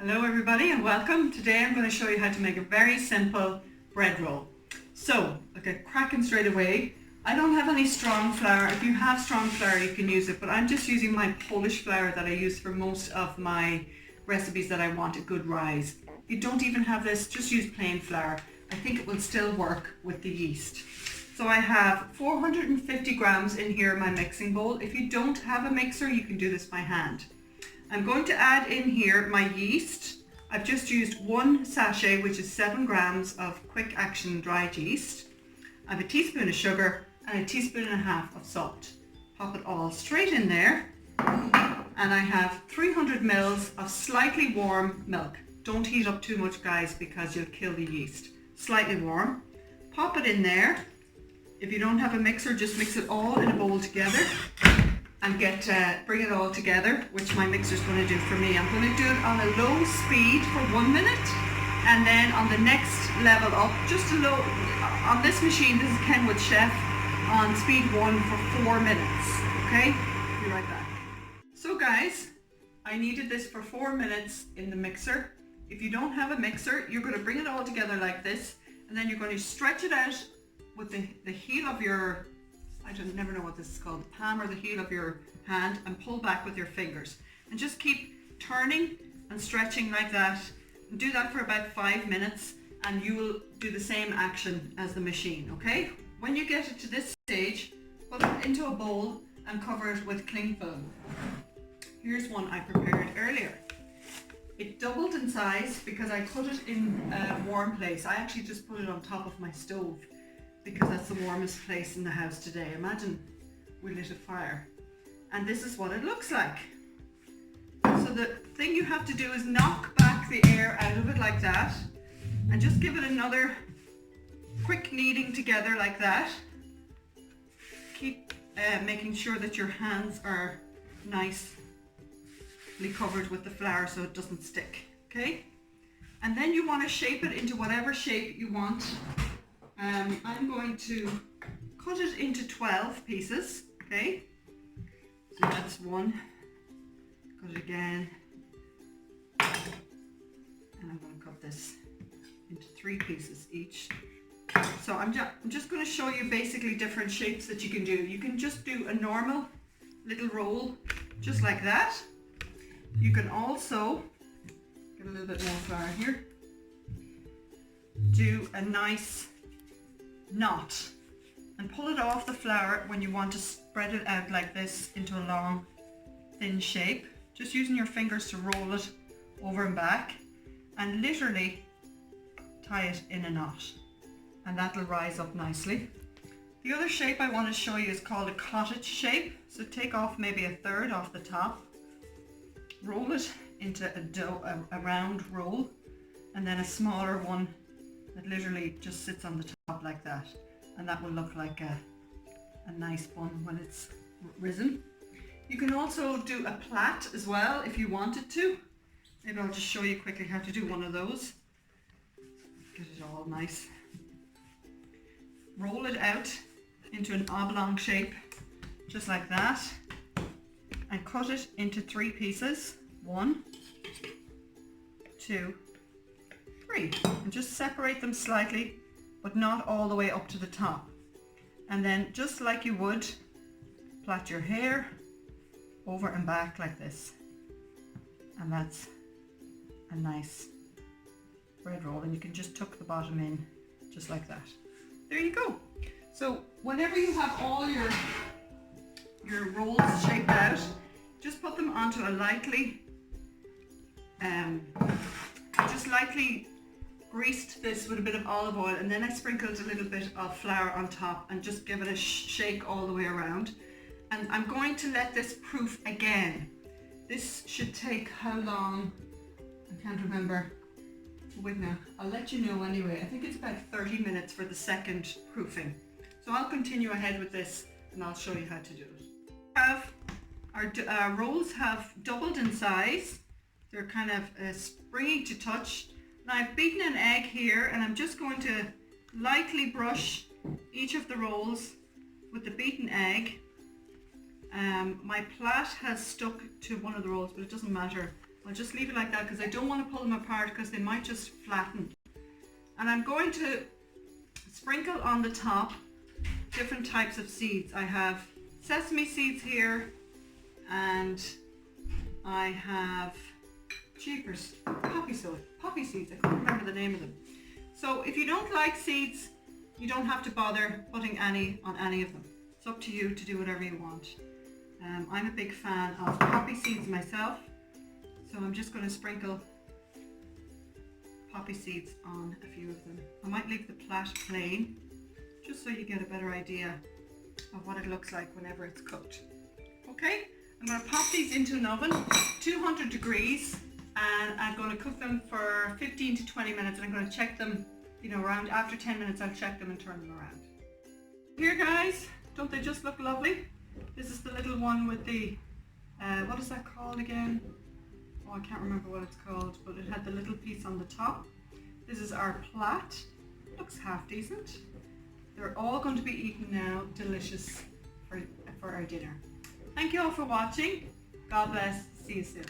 Hello everybody and welcome. Today I'm going to show you how to make a very simple bread roll. So, I'll get cracking straight away. I don't have any strong flour. If you have strong flour you can use it, but I'm just using my Polish flour that I use for most of my recipes that I want a good rise. If you don't even have this, just use plain flour. I think it will still work with the yeast. So I have 450 grams in here in my mixing bowl. If you don't have a mixer, you can do this by hand. I'm going to add in here my yeast. I've just used one sachet, which is 7 grams of quick action dried yeast. I have a teaspoon of sugar and a teaspoon and a half of salt. Pop it all straight in there. And I have 300 mils of slightly warm milk. Don't heat up too much, guys, because you'll kill the yeast. Slightly warm. Pop it in there. If you don't have a mixer, just mix it all in a bowl together. And bring it all together, which my mixer is going to do for me. I'm going to do it on a low speed for 1 minute, and then on the next level up, just a low, on this machine, this is Kenwood Chef, on speed 1 for 4 minutes, okay? Be right back. So guys, I needed this for 4 minutes in the mixer. If you don't have a mixer, you're going to bring it all together like this, and then you're going to stretch it out with the heel of your, never know what this is called, the palm or the heel of your hand, and pull back with your fingers. And just keep turning and stretching like that. And do that for about 5 minutes and you will do the same action as the machine, okay? When you get it to this stage, put it into a bowl and cover it with cling film. Here's one I prepared earlier. It doubled in size because I put it in a warm place. I actually just put it on top of my stove, because that's the warmest place in the house today. Imagine we lit a fire. And this is what it looks like. So the thing you have to do is knock back the air out of it like that, and just give it another quick kneading together like that. Keep making sure that your hands are nicely covered with the flour so it doesn't stick, okay? And then you want to shape it into whatever shape you want. I'm going to cut it into 12 pieces, okay? So that's one. Cut it again. And I'm going to cut this into 3 pieces each. So I'm just going to show you basically different shapes that you can do. You can just do a normal little roll, just like that. You can also, get a little bit more flour here, do a nice knot and pull it off the flour when you want to spread it out like this into a long thin shape, just using your fingers to roll it over and back, and literally tie it in a knot, and that'll rise up nicely. The other shape I want to show you is called a cottage shape. So take off maybe a third off the top, roll it into a round roll, and then a smaller one that literally just sits on the top like that, and that will look like a nice bun when it's risen. You can also do a plait as well if you wanted to. Maybe I'll just show you quickly how to do one of those. Get it all nice. Roll it out into an oblong shape, just like that, and cut it into 3 pieces. 1, 2, 3, and just separate them slightly, but not all the way up to the top. And then just like you would, plait your hair over and back like this, and that's a nice bread roll. And you can just tuck the bottom in just like that. There you go. So whenever you have all your rolls shaped out, just put them onto a lightly greased this with a bit of olive oil, and then I sprinkled a little bit of flour on top and just give it a shake all the way around. And I'm going to let this proof again. This should take how long? I can't remember. Wait now, I'll let you know anyway. I think it's about 30 minutes for the second proofing. So I'll continue ahead with this and I'll show you how to do it. Our rolls have doubled in size. They're kind of springy to touch. Now I've beaten an egg here, and I'm just going to lightly brush each of the rolls with the beaten egg. My plait has stuck to one of the rolls, but it doesn't matter. I'll just leave it like that because I don't want to pull them apart because they might just flatten. And I'm going to sprinkle on the top different types of seeds. I have sesame seeds here, and I have jeepers, poppy seeds. I can't remember the name of them. So if you don't like seeds, you don't have to bother putting any on any of them. It's up to you to do whatever you want. I'm a big fan of poppy seeds myself, so I'm just going to sprinkle poppy seeds on a few of them. I might leave the plait plain, just so you get a better idea of what it looks like whenever it's cooked. Okay, I'm going to pop these into an oven, 200 degrees, and I'm going to cook them for 15 to 20 minutes, and I'm going to check them, around after 10 minutes I'll check them and turn them around. Here guys, don't they just look lovely? This is the little one with the, what is that called again? Oh, I can't remember what it's called, but it had the little piece on the top. This is our plait. Looks half decent. They're all going to be eaten now, delicious for our dinner. Thank you all for watching. God bless. See you soon.